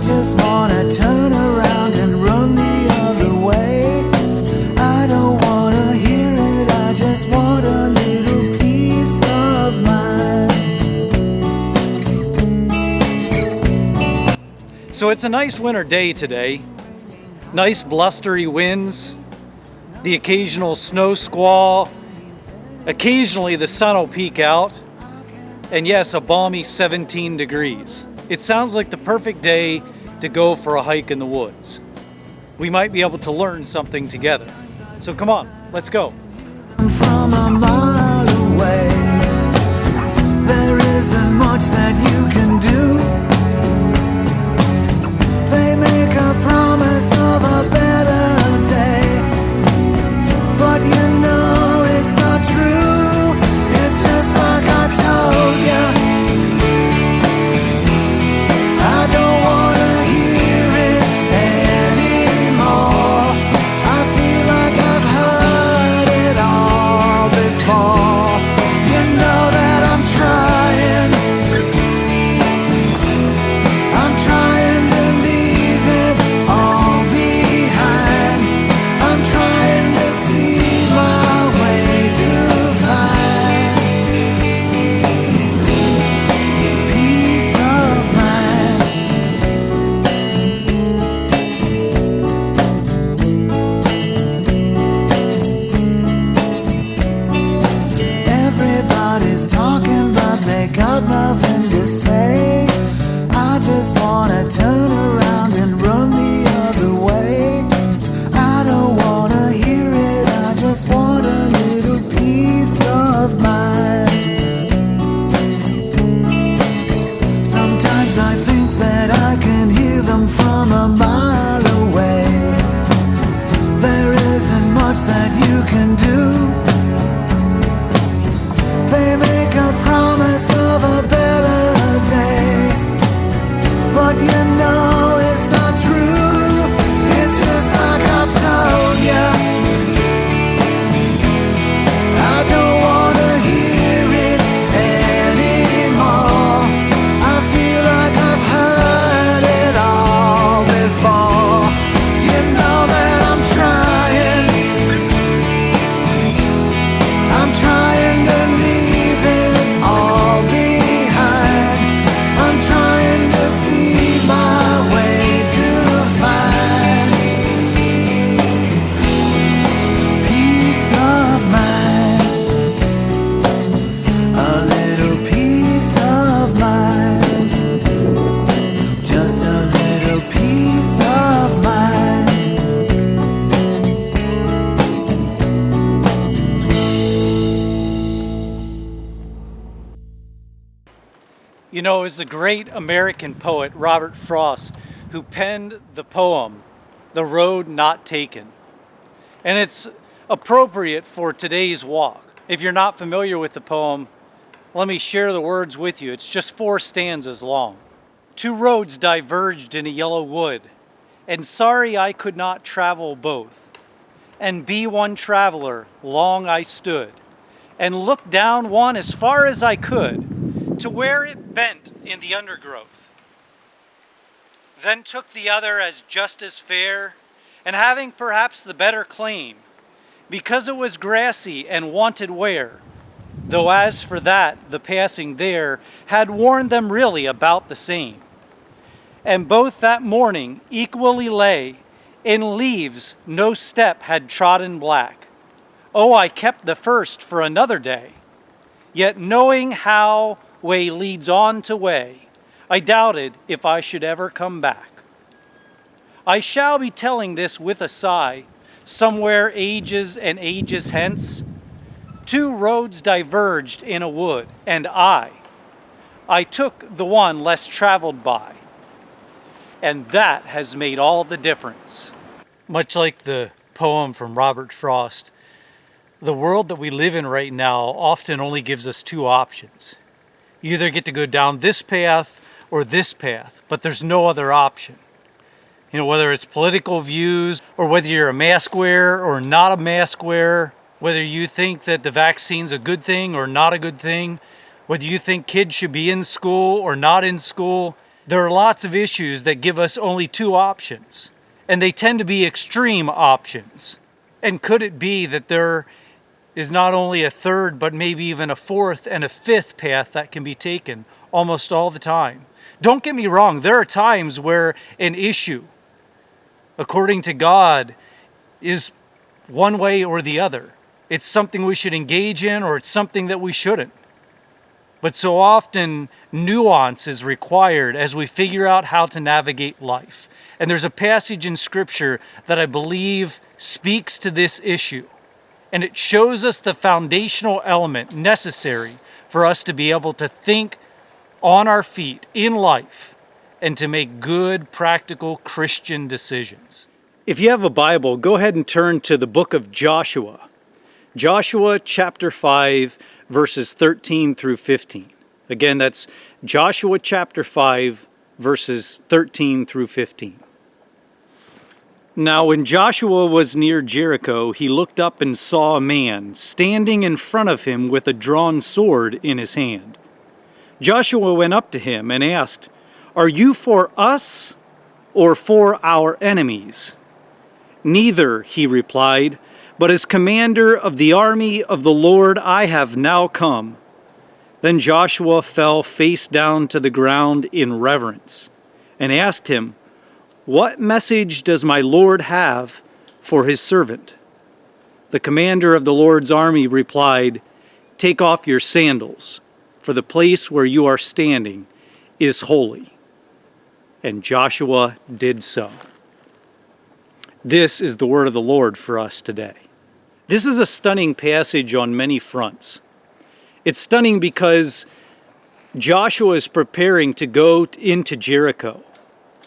just wanna turn around and run the other way. I don't wanna hear it, I just want a little peace of mind. So it's a nice winter day today. Nice blustery winds, the occasional snow squall. Occasionally the sun will peek out. And yes, a balmy 17 degrees. It sounds like the perfect day to go for a hike in the woods. We might be able to learn something together. So come on, let's go. From a mile away, there isn't much that you can do. They make a promise of a better day, but you know it's not true. It's just like I told you. I don't wanna hear it anymore. I feel like I've heard it all before. You know that I'm trying to leave it all behind. I'm trying to see my way to find peace of mind. Everybody's talking, but they got nothing to say. I just wanna turn around and run the other way. I don't wanna hear it, I just want a little peace of mind. Sometimes I think that I can hear them from a mile away. There isn't much that you can do. They make a promise of a better day, but you know it's not true. It's just like I told you. I don't wanna hear it anymore. I feel like I've heard it all before. You know that I'm trying to leave it all behind. I'm trying to see my way to find peace of mind. A little peace of mind. Just a little peace of mind. You know, it was the great American poet Robert Frost who penned the poem, The Road Not Taken. And it's appropriate for today's walk. If you're not familiar with the poem, let me share the words with you. It's just 4 stanzas long. 2 roads diverged in a yellow wood, and sorry I could not travel both. And be one traveler, long I stood, and looked down one as far as I could, to where it bent in the undergrowth. Then took the other as just as fair, and having perhaps the better claim, because it was grassy and wanted wear, though as for that the passing there had worn them really about the same. And both that morning equally lay in leaves no step had trodden black. Oh, I kept the first for another day, yet knowing how way leads on to way, I doubted if I should ever come back. I shall be telling this with a sigh, somewhere ages and ages hence. 2 roads diverged in a wood, and I took the one less traveled by. And that has made all the difference. Much like the poem from Robert Frost, the world that we live in right now often only gives us 2 options. You either get to go down this path or this path, but there's no other option. You know, whether it's political views or whether you're a mask wearer or not a mask wearer, whether you think that the vaccine's a good thing or not a good thing, whether you think kids should be in school or not in school, There are lots of issues that give us only two options, and they tend to be extreme options. And could it be that there is not only a third, but maybe even a fourth and a fifth path that can be taken almost all the time? Don't get me wrong, there are times where an issue, according to God, is one way or the other. It's something we should engage in, or it's something that we shouldn't. But so often, nuance is required as we figure out how to navigate life. And there's a passage in Scripture that I believe speaks to this issue. And it shows us the foundational element necessary for us to be able to think on our feet in life and to make good, practical Christian decisions. If you have a Bible, go ahead and turn to the book of Joshua. Joshua chapter 5, verses 13 through 15. Again, that's Joshua chapter 5, verses 13 through 15. Now, when Joshua was near Jericho, he looked up and saw a man standing in front of him with a drawn sword in his hand. Joshua went up to him and asked, "Are you for us or for our enemies?" "Neither," he replied, "but as commander of the army of the Lord I have now come." Then Joshua fell face down to the ground in reverence and asked him, "What message does my Lord have for his servant?" The commander of the Lord's army replied, "Take off your sandals, for the place where you are standing is holy." And Joshua did so. This is the word of the Lord for us today. This is a stunning passage on many fronts. It's stunning because Joshua is preparing to go into Jericho,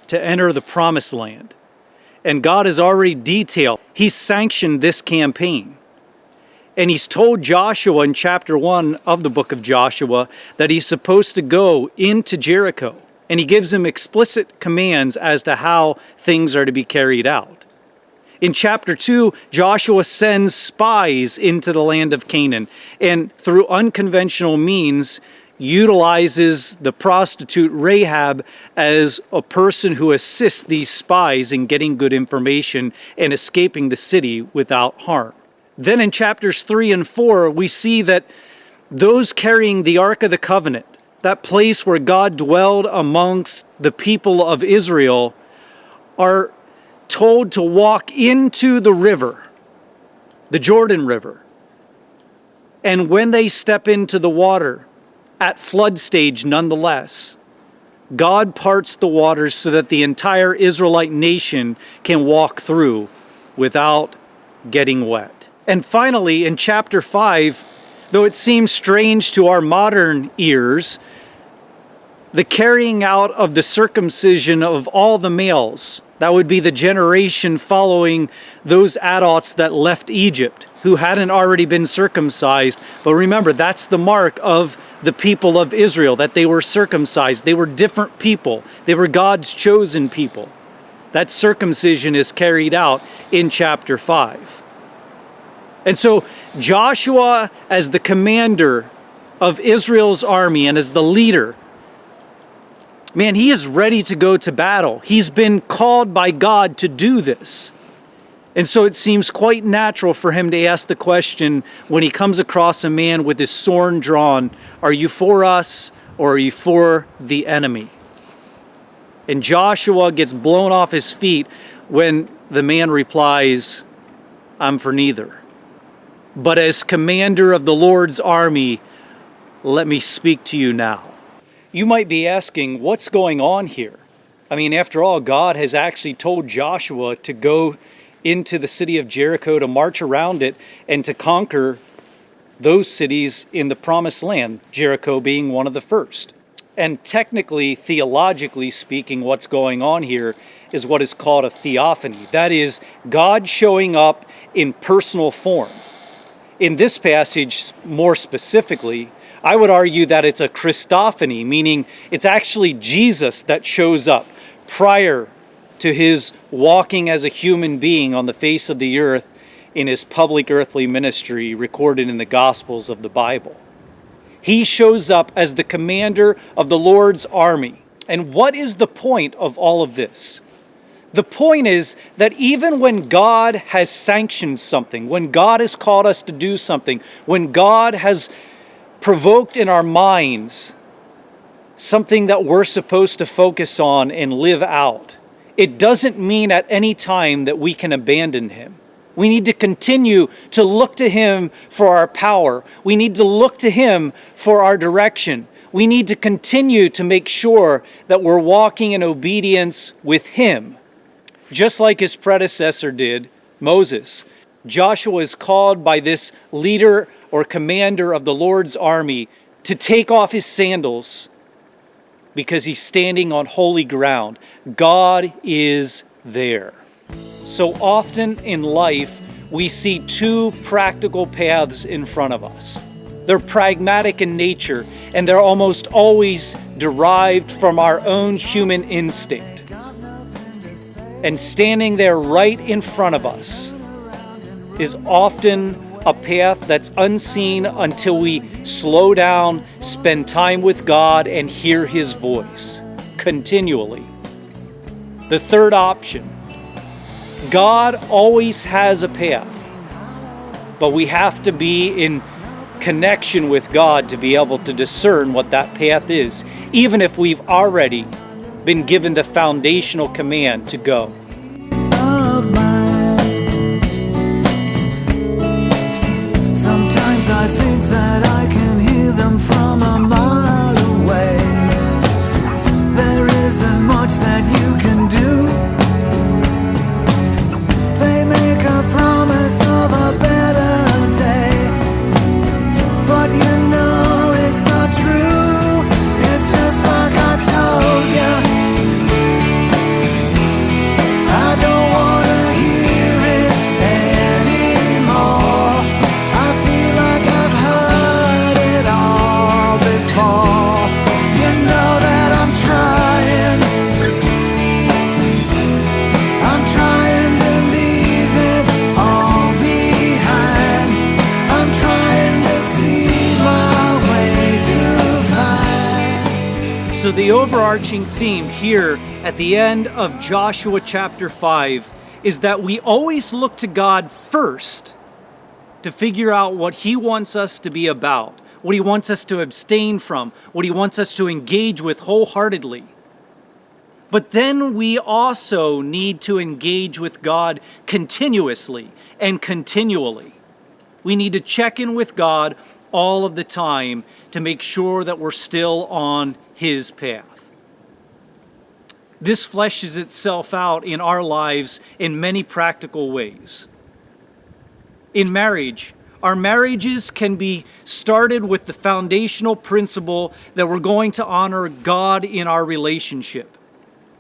to enter the promised land. And God has already detailed, He's sanctioned this campaign. And He's told Joshua in chapter 1 of the book of Joshua that he's supposed to go into Jericho. And He gives him explicit commands as to how things are to be carried out. In chapter 2, Joshua sends spies into the land of Canaan, and through unconventional means utilizes the prostitute Rahab as a person who assists these spies in getting good information and escaping the city without harm. Then in chapters 3 and 4, we see that those carrying the Ark of the Covenant, that place where God dwelled amongst the people of Israel, are told to walk into the river, the Jordan River. And when they step into the water, at flood stage nonetheless, God parts the waters so that the entire Israelite nation can walk through without getting wet. And finally, in chapter 5, though it seems strange to our modern ears, the carrying out of the circumcision of all the males, that would be the generation following those adults that left Egypt who hadn't already been circumcised. But remember, that's the mark of the people of Israel, that they were circumcised. They were different people. They were God's chosen people. That circumcision is carried out in chapter 5. And so Joshua, as the commander of Israel's army and as the leader, man, he is ready to go to battle. He's been called by God to do this. And so it seems quite natural for him to ask the question when he comes across a man with his sword drawn, "Are you for us or are you for the enemy?" And Joshua gets blown off his feet when the man replies, "I'm for neither. But as commander of the Lord's army, let me speak to you now." You might be asking, what's going on here? I mean, after all, God has actually told Joshua to go into the city of Jericho, to march around it, and to conquer those cities in the promised land, Jericho being one of the first. And technically, theologically speaking, what's going on here is what is called a theophany. That is, God showing up in personal form. In this passage, more specifically, I would argue that it's a Christophany, meaning it's actually Jesus that shows up prior to his walking as a human being on the face of the earth in his public earthly ministry recorded in the Gospels of the Bible. He shows up as the commander of the Lord's army. And what is the point of all of this? The point is that even when God has sanctioned something, when God has called us to do something, when God has provoked in our minds something that we're supposed to focus on and live out, it doesn't mean at any time that we can abandon Him. We need to continue to look to Him for our power. We need to look to Him for our direction. We need to continue to make sure that we're walking in obedience with Him. Just like his predecessor did, Moses, Joshua is called by this leader or commander of the Lord's army to take off his sandals because he's standing on holy ground. God is there. So often in life, we see two practical paths in front of us. They're pragmatic in nature, and they're almost always derived from our own human instinct. And standing there right in front of us is often a path that's unseen until we slow down, spend time with God, and hear His voice continually. The third option, God always has a path, but we have to be in connection with God to be able to discern what that path is, even if we've already been given the foundational command to go. Of mine. Sometimes I think that I can hear them from a mile away. There isn't much that you can do. They make a promise of a better day, but you know it's not true. It's just like I told you. I don't wanna hear it anymore. I feel like I've heard it all before. You know that I'm trying to leave it all behind. I'm trying to see my way to find. So the overarching theme here at the end of Joshua chapter 5 is that we always look to God first to figure out what He wants us to be about, what He wants us to abstain from, what He wants us to engage with wholeheartedly. But then we also need to engage with God continuously and continually. We need to check in with God all of the time to make sure that we're still on His path. This fleshes itself out in our lives in many practical ways. In marriage, our marriages can be started with the foundational principle that we're going to honor God in our relationship,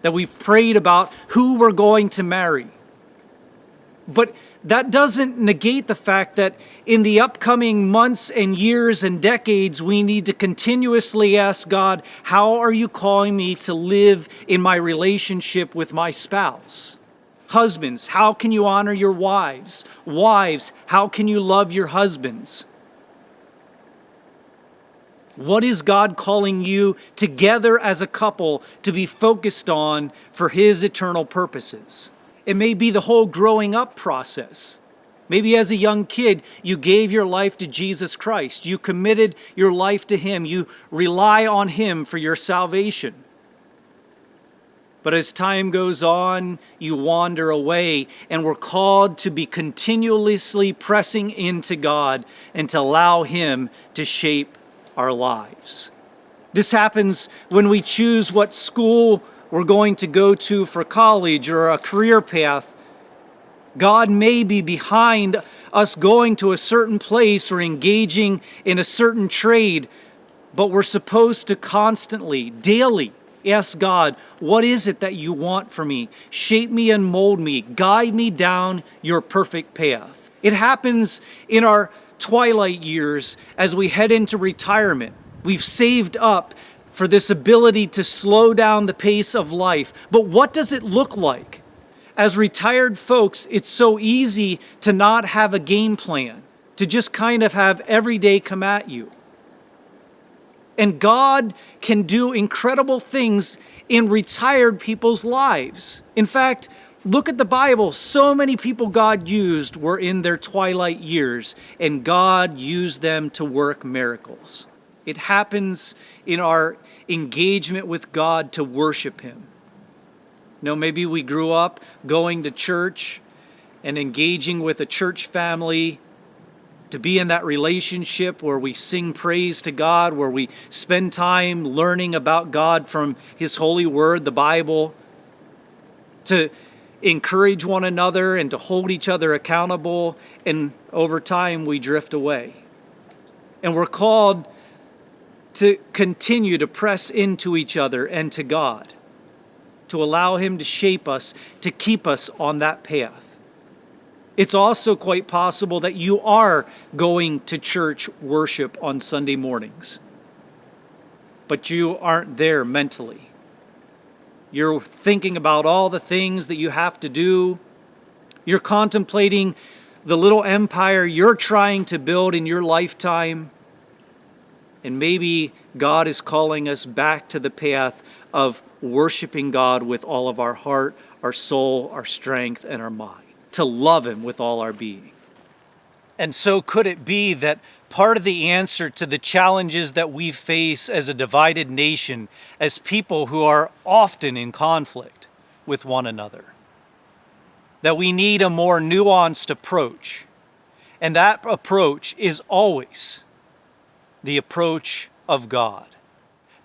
that we've prayed about who we're going to marry. But that doesn't negate the fact that in the upcoming months and years and decades, we need to continuously ask God, how are you calling me to live in my relationship with my spouse? Husbands, how can you honor your wives? Wives, how can you love your husbands? What is God calling you together as a couple to be focused on for His eternal purposes? It may be the whole growing up process. Maybe as a young kid, you gave your life to Jesus Christ. You committed your life to Him. You rely on Him for your salvation. But as time goes on, you wander away, and we're called to be continuously pressing into God and to allow Him to shape our lives. This happens when we choose what school we're going to go to for college or a career path. God may be behind us going to a certain place or engaging in a certain trade, but we're supposed to constantly, daily, ask God, what is it that you want for me? Shape me and mold me. Guide me down your perfect path. It happens in our twilight years as we head into retirement. We've saved up for this ability to slow down the pace of life. But what does it look like? As retired folks, it's so easy to not have a game plan, to just kind of have every day come at you. And God can do incredible things in retired people's lives. In fact, look at the Bible. So many people God used were in their twilight years, and God used them to work miracles. It happens in our engagement with God to worship Him. Maybe we grew up going to church and engaging with a church family, to be in that relationship where we sing praise to God, where we spend time learning about God from His holy word, the Bible, to encourage one another and to hold each other accountable, and over time we drift away. And we're called to continue to press into each other and to God, to allow Him to shape us, to keep us on that path. It's also quite possible that you are going to church worship on Sunday mornings, but you aren't there mentally. You're thinking about all the things that you have to do. You're contemplating the little empire you're trying to build in your lifetime. And maybe God is calling us back to the path of worshiping God with all of our heart, our soul, our strength, and our mind, to love Him with all our being. And so could it be that part of the answer to the challenges that we face as a divided nation, as people who are often in conflict with one another, that we need a more nuanced approach, and that approach is always the approach of God.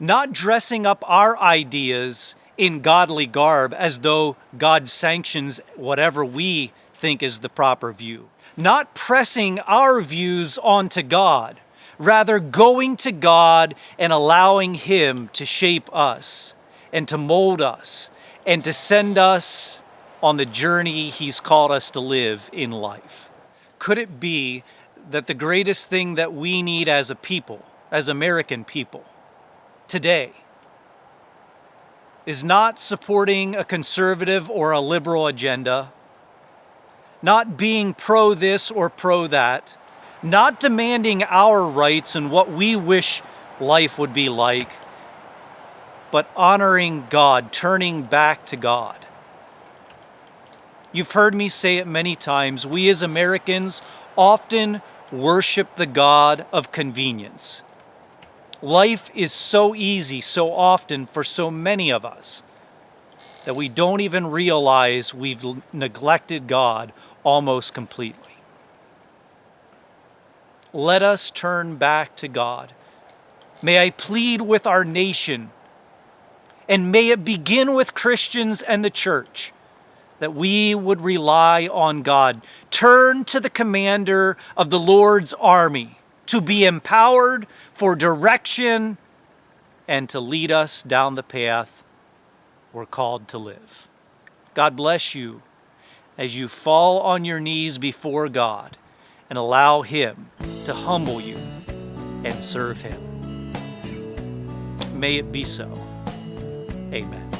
Not dressing up our ideas in godly garb as though God sanctions whatever we think is the proper view. Not pressing our views onto God, rather going to God and allowing Him to shape us and to mold us and to send us on the journey He's called us to live in life. Could it be that the greatest thing that we need as a people, as American people, today, is not supporting a conservative or a liberal agenda, not being pro this or pro that, not demanding our rights and what we wish life would be like, but honoring God, turning back to God? You've heard me say it many times. We as Americans often worship the God of convenience. Life is so easy so often for so many of us that we don't even realize we've neglected God almost completely. Let us turn back to God. May I plead with our nation, and may it begin with Christians and the church, that we would rely on God. Turn to the commander of the Lord's army to be empowered for direction and to lead us down the path we're called to live. God bless you as you fall on your knees before God and allow Him to humble you and serve Him. May it be so. Amen.